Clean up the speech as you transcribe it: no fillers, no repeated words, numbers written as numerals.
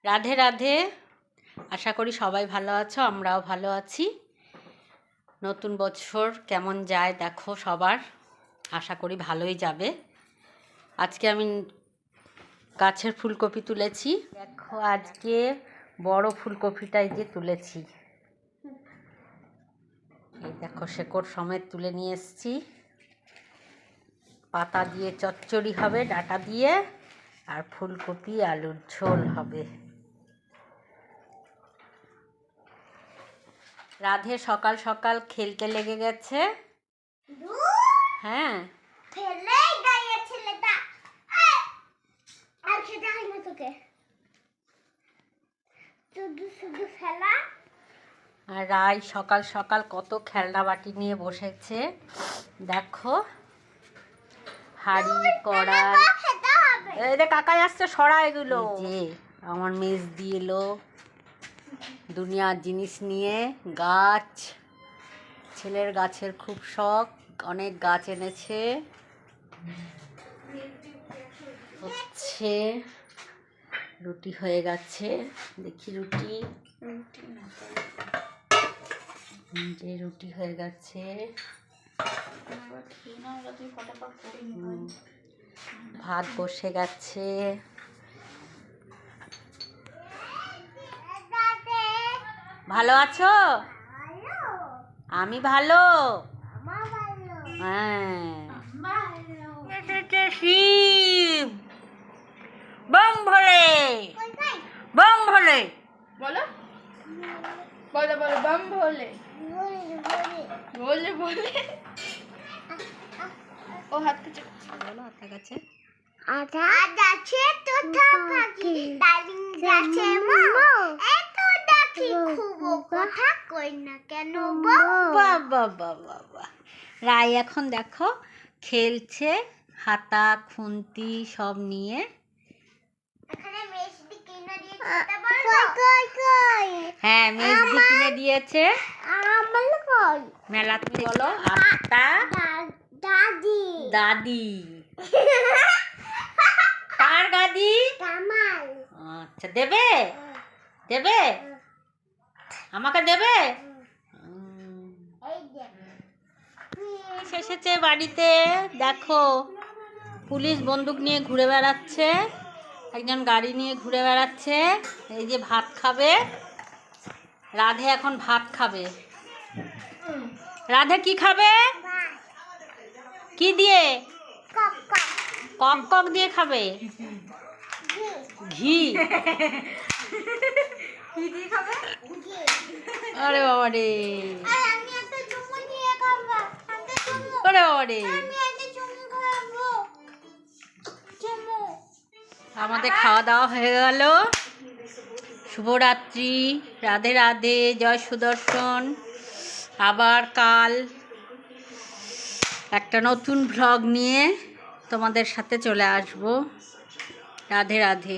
রাধে রাধে। আশা করি সবাই ভালো আছো, আমরাও ভালো আছি। নতুন বছর কেমন যায় দেখো সবার, আশা করি ভালোই যাবে। আজকে আমি গাছের ফুলকপি তুলেছি। দেখো আজকে বড় ফুলকপিটাই যে তুলেছি, এই দেখো শেকড় সমেত তুলে নিয়ে এসেছি। পাতা দিয়ে চচ্চড়ি হবে, ডাঁটা দিয়ে, আর ফুলকপি আলুর ঝোল হবে। রাধে সকাল সকাল খেলতে লেগে গেছে। হ্যাঁ, আর রাই সকাল সকাল কত খেলনা বাটি নিয়ে বসেছে দেখো। হাঁড়ি কড়াই, এই যে কাকাই আসছে, সরা এগুলো। যে আমার মেজ দিয়ে এলো দুনিয়ার জিনিস নিয়ে। গাছ, ছেলের গাছের খুব শখ, অনেক গাছ এনেছে। হচ্ছে রুটি হয়ে গেছে, দেখি রুটি, যে রুটি হয়ে গেছে। ভাত বসে গেছে। ভালো আছো? আমি ভালো। হ্যাঁ, শিব বম ভোলে, বম ভোলে বলো, বলো বলো, বম ভোলে, বলে বলে। ও হাত কাছে বলো, হাত কাছে। আধা আছে তো থাকি ডালিং গাছে মো এত ডাকি খুব কথা কই না কেন বাবা বাবা বাবা। রাই এখন দেখো খেলছে, হাতা খুন্তি সব নিয়ে। এখানে মেজদি কিনে দিয়েছে, এটা বলো কই কই। হ্যাঁ, মেজদি কিনে দিয়েছে আমল কই মেলাতে। বলো আত্তা দাদি দাদি। কার দাদি? কামাল। আচ্ছা, দেবে দেবে, আমাকে দেবে। এই যে এসেছে বাড়িতে, দেখো পুলিশ বন্দুক নিয়ে ঘুরে বেড়াচ্ছে, একজন গাড়ি নিয়ে ঘুরে বেড়াচ্ছে। এই যে ভাত খাবে রাধে, এখন ভাত খাবে। রাধে কি খাবে? কি দিয়ে? কক কক কক কক দিয়ে খাবে। ঘি কি দিয়ে খাবে? আরে বাবা রে, আর আমি একটা চুমু দিয়ে খাবো। একটা চুমু, আরে বাবা রে। আমি একটা চুমু খাবো। চুমু। আমাদের খাওয়া দাওয়া হয়ে গেল। শুভরাত্রি, রাধে রাধে, জয় সুদর্শন। আবার কাল একটা নতুন ভ্লগ নিয়ে তোমাদের সাথে চলে আসবো। রাধে রাধে।